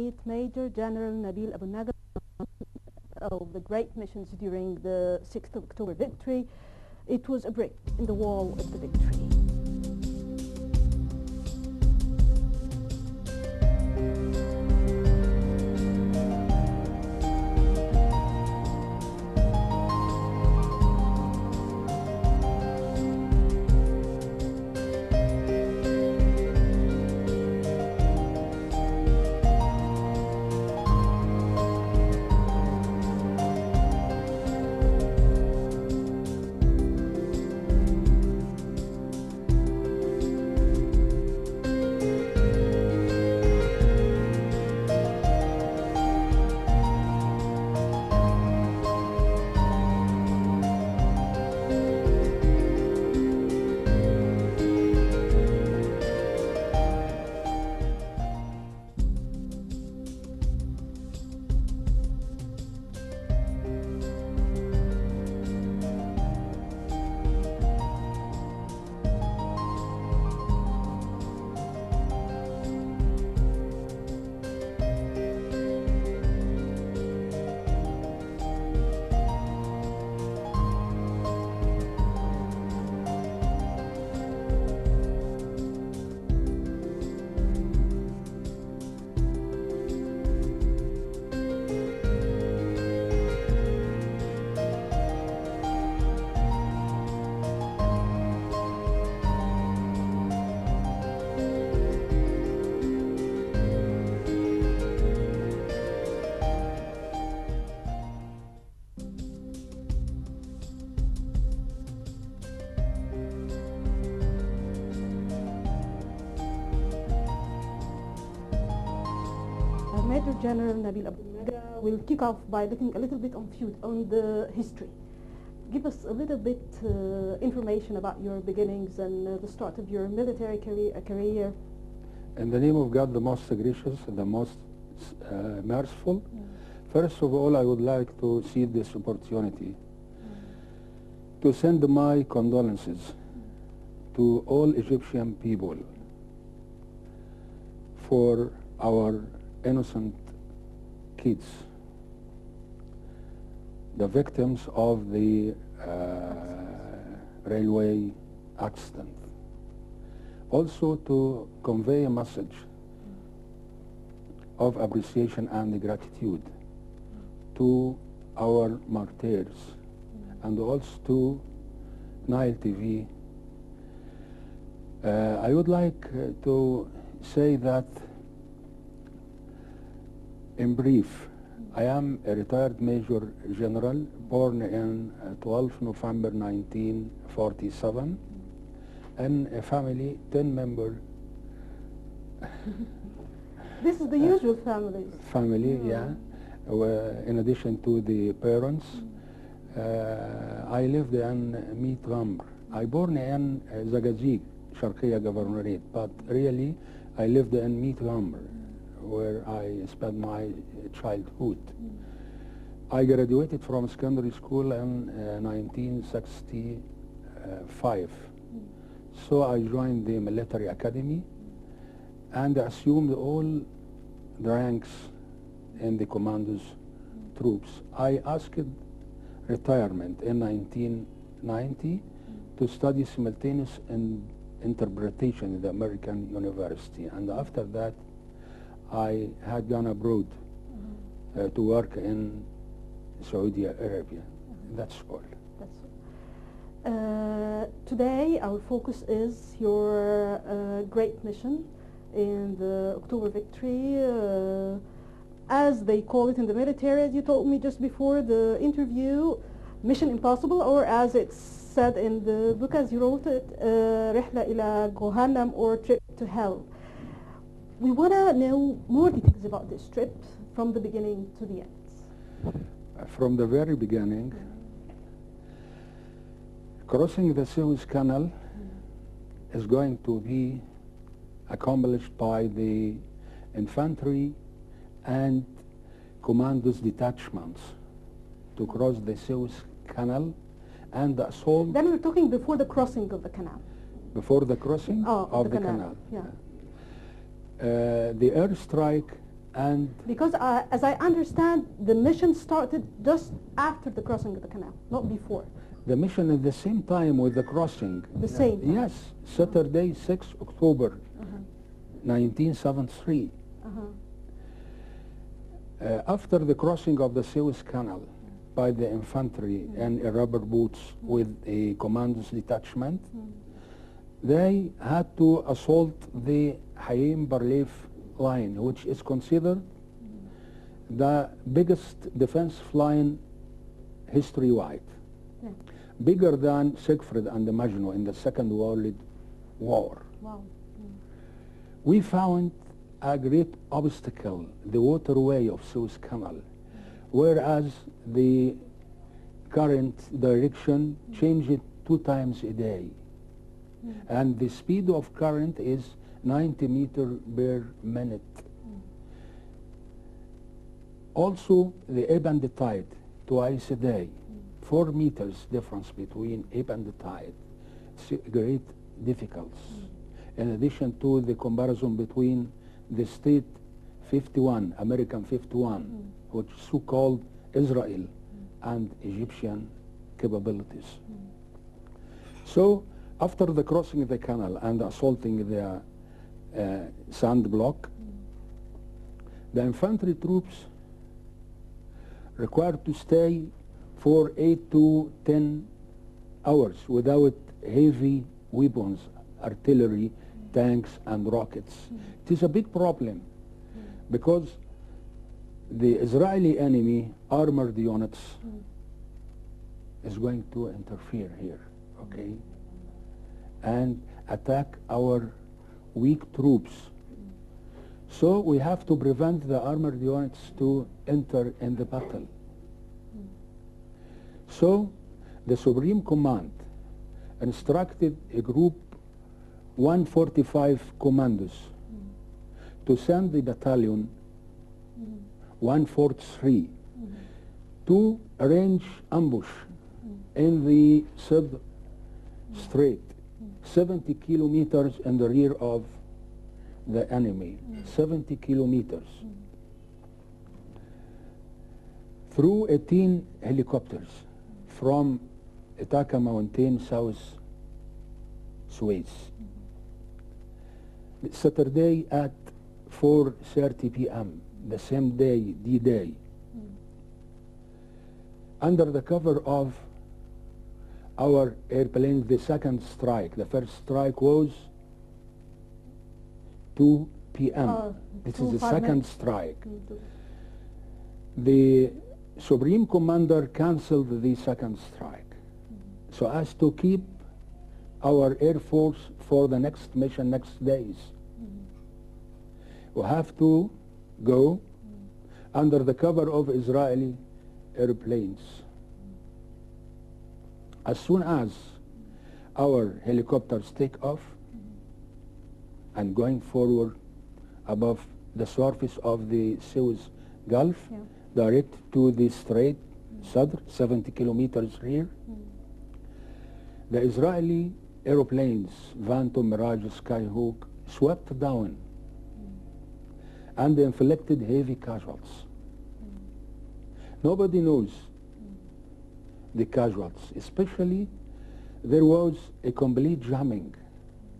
meet Major General Nabil Aboulnaga of the great missions during the 6th of October victory. It was a brick in the wall of the victory. Major General Nabil Aboulnaga will kick off by looking a little bit on the history. Give us a little bit information about your beginnings and the start of your military career. In the name of God, the most gracious, the most merciful, first of all, I would like to seize this opportunity to send my condolences to all Egyptian people for our innocent kids, the victims of the railway accident. Also to convey a message of appreciation and gratitude to our martyrs and also to Nile TV. I would like to say that in brief, I am a retired Major General born in 12 November 1947 in a family 10-member This is the usual family. Yeah. In addition to the parents, I lived in Meat Ghamr. I born in Zagazig, Sharqiya Governorate, but really I lived in Meat Ghamr, where I spent my childhood. I graduated from secondary school in 1965. So I joined the military academy and assumed all the ranks in the commandos troops. I asked retirement in 1990 to study simultaneous interpretation in the American University, and after that I had gone abroad to work in Saudi Arabia. That's all. That's all. Today our focus is your great mission in the October victory, as they call it in the military, as you told me just before the interview, Mission Impossible, or as it's said in the book as you wrote it, رحلة إلى جهنم, or Trip to Hell. We want to know more details about this trip from the beginning to the end. From the very beginning, crossing the Suez Canal is going to be accomplished by the infantry and commandos detachments to cross the Suez Canal and the assault. Then we're talking before the crossing of the canal. Before the crossing of the canal. Yeah. The airstrike And Because as I understand, the mission started just after the crossing of the canal, not before. the mission at the same time with the crossing. The same time. Yes, Saturday, 6 October, Uh-huh. 1973. Uh-huh. After the crossing of the Suez Canal by the infantry and rubber boots with a commandos detachment, they had to assault the Hayim-Barlev line, which is considered the biggest defense line history-wide, Yeah. bigger than Siegfried and the Maginot in the Second World War. Wow. We found a great obstacle, the waterway of Suez Canal, whereas the current direction changed 2 times a day. And the speed of current is 90 meters per minute. Also, the ebb and the tide, twice a day, 4 meters difference between ebb and the tide. It's a great difficulty. In addition to the comparison between the state 51, American 51, which is so-called Israel, and Egyptian capabilities. So, after the crossing of the canal and assaulting the sand block, the infantry troops required to stay for 8 to 10 hours without heavy weapons, artillery, tanks and rockets. It is a big problem because the Israeli enemy armored units is going to interfere here, okay, and attack our weak troops. So we have to prevent the armored units to enter in the battle. So the Supreme Command instructed a group 145 commandos to send the battalion 143 to arrange ambush in the Sud Strait, 70 kilometers in the rear of the enemy, 70 kilometers, through 18 helicopters from Ithaca Mountain, South Suez. Saturday at 4:30 p.m., the same day, D-Day, under the cover of our airplanes, the second strike. The first strike was 2 p.m. This is the second strike. The Supreme Commander canceled the second strike so as to keep our Air Force for the next mission, next days. We have to go under the cover of Israeli airplanes. As soon as our helicopters take off and going forward above the surface of the Suez Gulf, direct to the Strait, Sadr, 70 kilometers rear, the Israeli airplanes, Phantom, Mirage, Skyhawk, swept down and inflicted heavy casualties. Nobody knows the casualties, especially there was a complete jamming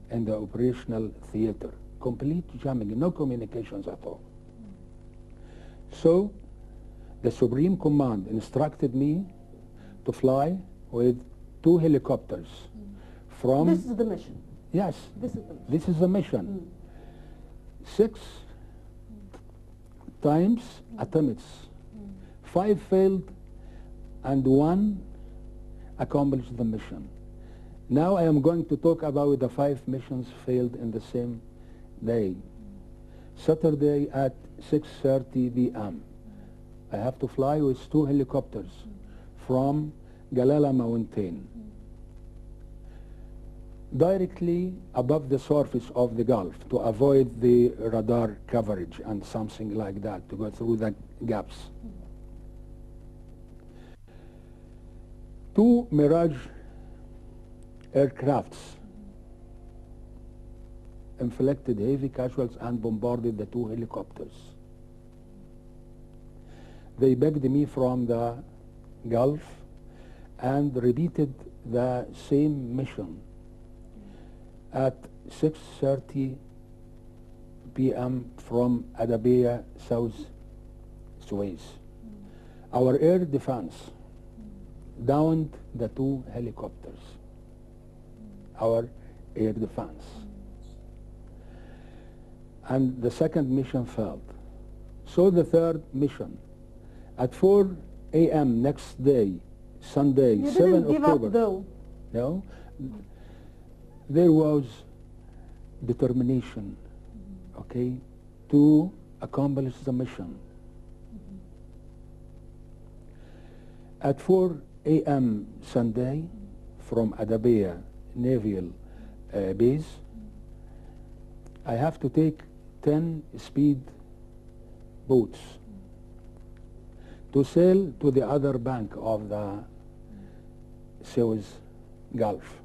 in the operational theater, complete jamming, no communications at all. So the Supreme Command instructed me to fly with 2 helicopters from... This is the mission. Yes. This is the mission. This is the mission. 6 times attempts. 5 failed and 1 accomplished the mission. Now I am going to talk about the 5 missions failed in the same day. Saturday at 6:30 p.m. I have to fly with 2 helicopters from Galala Mountain directly above the surface of the Gulf to avoid the radar coverage and something like that, to go through the gaps. 2 Mirage aircrafts inflicted heavy casualties and bombarded the 2 helicopters. They begged me from the Gulf and repeated the same mission at 6:30 p.m. from Adabia, South Suez. Our air defense downed the 2 helicopters. Our air defense. And the second mission failed. So the third mission, at 4 a.m. next day, Sunday, You 7 didn't give October. up though. No, there was determination, okay, to accomplish the mission. At 4 a.m. Sunday, from Adabia Naval Base, I have to take 10 speed boats to sail to the other bank of the Suez Gulf.